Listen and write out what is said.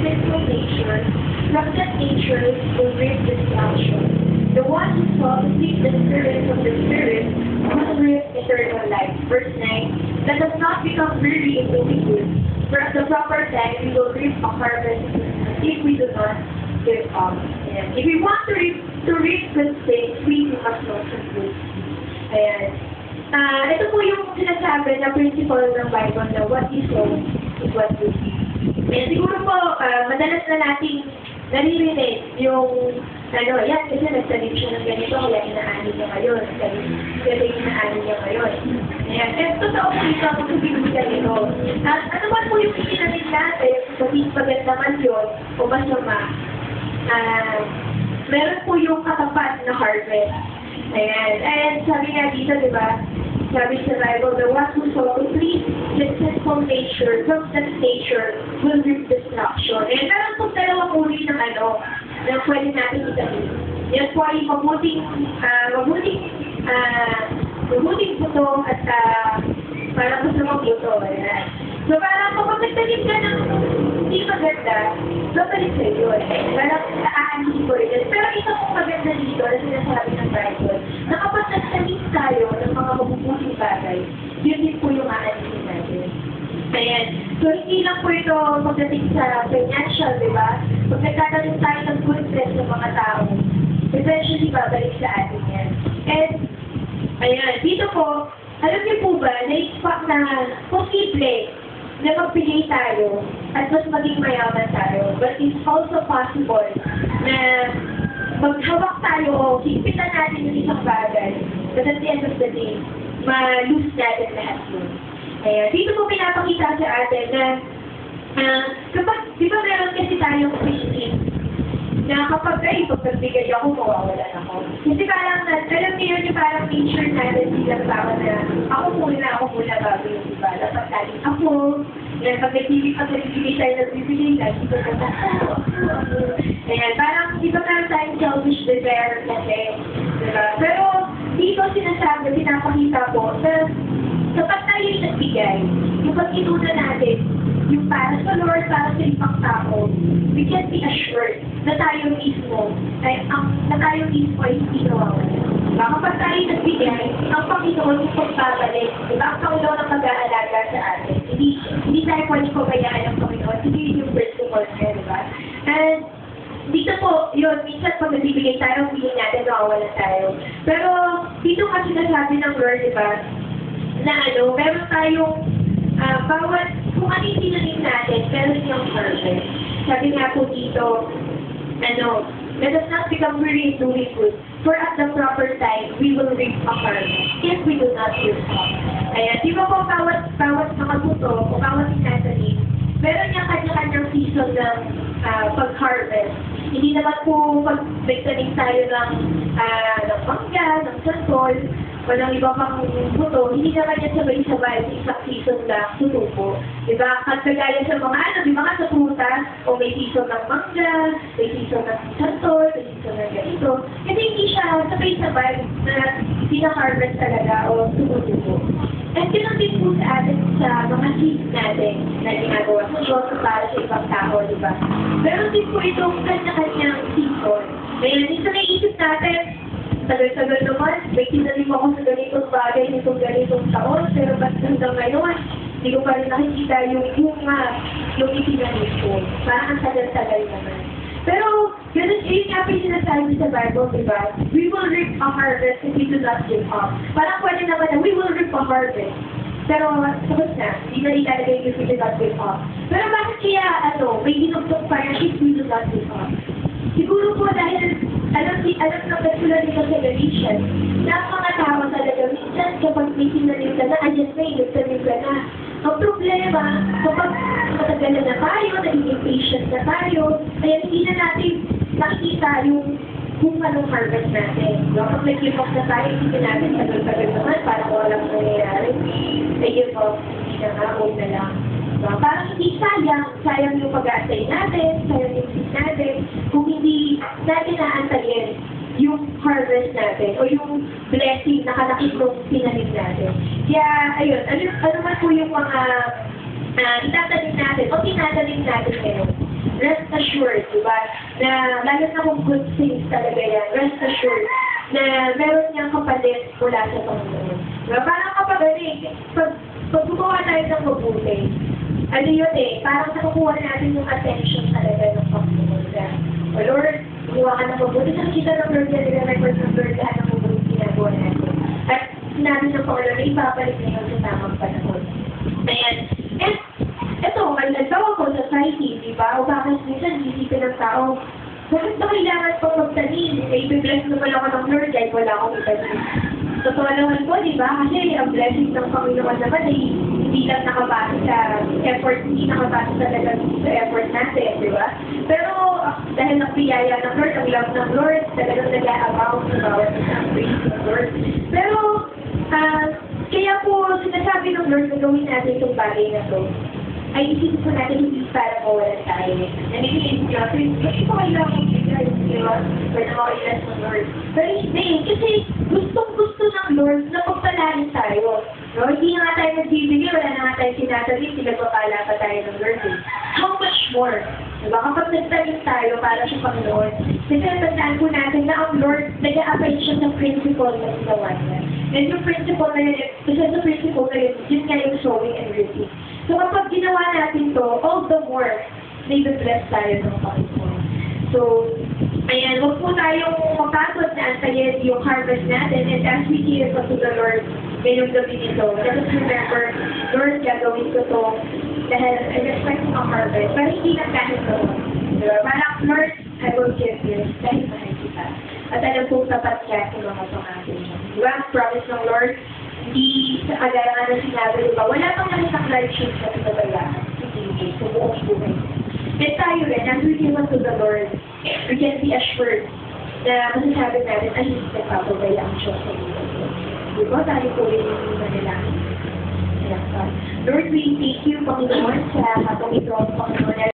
sinful nature, from that nature will reap destruction. The one who sought to seek the Spirit from the Spirit will reap eternal life. Verse 9, let us not become weary in doing good, for at the proper time we will reap a harvest if we do not give up. And if we want to reap good things, we must know some good. Ayan. Ito po yung sinasabi na principle ng Bible na what you sow is what you reap. And siguro po, madalas na nating naririnig yung, yan, kasi nagsalit siya ng ganito, kaya inaani niya ngayon. Kasi inaani niya ngayon. Ayan. And totoo po ito kung sabihin ito. At ano ba po yung ikinamit natin, kasi maganda man yun, o masama, meron po yung katapat na harvest. Ayan. And sabi nga dito, di ba? Sabi sa Bible, the one who sought to please his sinful nature, from that nature, will reap destruction. And meron po dalawang uri ng na pwede natin itabi. Yan po ay mabuting buto at parang masamang buto. Ayan. So parang kapag nagtanim ka ng hindi maganda, babalik sa iyo. Parang aanin ko rin. Pero ito pong maganda dito na sinasabi ng Bible, na kapag nagtanim tayo ng mga mabubuting bagay, yun din po yung aanin natin. Ayan. So hindi lang po ito magdating sa financial, di ba? Pag nagtatanim tayo ng goodness ng mga tao, eventually babalik sa atin yan. And, ayan, dito po, alam niyo po ba, na-expect na posible na magpili tayo at mas maging mayaman tayo. But it's also possible na maghawak tayo o higpitan natin yung isang bagay. But at the end of the day, ma-lose natin lahat yun. Ayan. Dito po pinapakita sa atin na kapag, di ba meron kasi tayong thinking na kapag pagbigay ako, mawawalan ako. Kasi parang, alam niyo yun yung parang nature natin silang tao na ako muna bago yung iba. Dapat taling ako, yan, pag nagbibigay tayo nagbibigay, lagi ko na ayan, parang di ba meron tayong selfish desire kasi, diba? Pero dito sinasabi, pinapakita po na kapag tayo yung nagbigay, yung pag-inuna natin, yung para sa Lord, para sa ibang tao, we can be assured na tayo mismo ay hindi nawawala. Diba? Kapag tayo nagbigay, ang Panginoon yung pagbabalik. Diba? Ang Panginoon ang mag-aalaga sa atin. Hindi tayo pwede pabayaan ng Panginoon. Hindi yung principle niya, diba? And dito po, yun, minsan pag nagbibigay tayo, feeling natin nawawala tayo. Pero dito kasi nasabi ng Lord, diba, na meron tayong bawat kung ano yung tinanim natin, meron yung harvest. Sabi nga po dito, let us not become weary in doing good, for at the proper time, we will reap a harvest, if we do not give up. Ayan, di ba po, bawat mga buto, o bawat tinatanim, meron yung kanya-kanyang season ng pag-harvest. Hindi naman po pag nagtanim tayo ng mangga, ng santol, walang iba pang buto, hindi naman yan sabay-sabay sa isang season na tutupo. Diba? At kagaya sa mga diba nga sa prutas, o may season ng mangga, may season ng santol, may season ng ganito. Kasi hindi siya sabay-sabay na pina-harvest talaga o tumutupo. And ganoon din po sa atin sa mga seeds natin na ginagawa sa Diyos para sa ibang tao, diba? Meron din po itong kanya-kanyang season. Ngayon, ito naisip natin, tagal-tagal naman, may tinanim ako sa ganitong bagay, nitong ganitong taon, pero ba't hanggang ngayon, hindi ko pa rin nakikita yung itinanim ko. Parang ang tagal-tagal naman. Pero, ganun nga pa yung sinasabi sa Bible, diba? We will reap a harvest if we do not give up. Parang pwede naman na we will reap a harvest. Pero, sabot na, hindi na ilalagay if we do not give up. Pero bakit kaya, may dinugtong pa if we do not give up? Siguro po dahil alam ng katulad nito sa Galatians, na ang mga tao talaga, minsan kapag may sinalim ka na, adjust na, nagsalim ka na. Ang problema, kapag matagalan na tayo, naging patient na tayo, kaya hindi na natin nakikita yung kung anong harvest natin. Kapag nag-give up na tayo, hindi natin tagal-tagal naman, parang walang nangyayari. Nag-give up, hindi na nga, huwag na lang. Parang hindi sayang yung pag-aantay natin, sayang yung seed natin, kung hindi natin naantayin yung harvest natin o yung blessing na kalakit nung pinanim natin. Kaya, ayun, ano man po yung mga itatanim natin o tinatanim natin ngayon. rest assured, di ba? Na lalo na kung good things talaga yan, rest assured na meron niyang kapalit mula sa Panginoon. Diba? Parang kapag pag gumawa tayo ng mabuti, ano yun eh, parang nakukuha natin yung attention talaga ng Panginoon. O Lord, gumawa ka ng mabuti. Nakikita ng Lord yan, nire-record ng Lord lahat ng mabuti ginagawa natin. At sinabi ng Panginoon na ibabalik na yun sa tamang panahon. Ayan. And, eto, nagtawa ko sa society, di ba? O bakit minsan isipin ng tao, bakit ba kailangan pang magtanim? Eh, i-bless naman ako ng Lord dahil wala akong itanim. Totoo naman po, di ba? Kasi ang blessing ng Panginoon naman ay hindi lang nakabase sa effort, hindi nakabase talaga sa effort natin, di ba? Pero dahil ang biyaya ng Lord, ang love ng Lord, talagang nag-a-abound sa bawat isang praise ng Lord. Pero, kaya po sinasabi ng Lord na gawin natin itong bagay na to, ay isipin po natin hindi para mawalan tayo. Nanginigin siya, kasi pa kailangan kong bigay, di ba? Para mawalan ng Lord. Pero hindi, kasi gustong-gusto ng Lord na pagpalain tayo. No? Hindi nga tayo nagbibigay, wala na nga tayo sinasabi, pinagpapala pa tayo ng Lord. How much more? Diba? Kapag nagtanim tayo para sa Panginoon, kasi tandaan po natin na ang Lord, nag-a-apply siya sa principle na ginawa niya. And yung principle na yun, kasi sa principle na yun nga yung sowing and reaping. So kapag ginawa natin to, all the more, may bless tayo ng Panginoon. So, ayan, huwag po tayong mapagod na antayin yung harvest natin, and as we give to the Lord ngayong gabi nito, let us remember, Lord, gagawin ko to dahil I respect ang harvest, pero hindi lang kahit to. Diba? Parang, Lord, I will give you dahil mahal kita. At alam po tapat siya sa mga pangako niya. Diba? Promise ng Lord, hindi sa kagarangan na sinabi, diba? Wala pang nakitang correction sa pinabayaan. Hindi, sa buong buhay. And tayo rin, as we give to the Lord, we can be assured na masasabi natin, ay, hindi nagpapabaya ang Diyos sa buhay. Diba? Tayo po rin yung manalangin. Lord, we thank you, Panginoon, sa kapag ito ang Panginoon.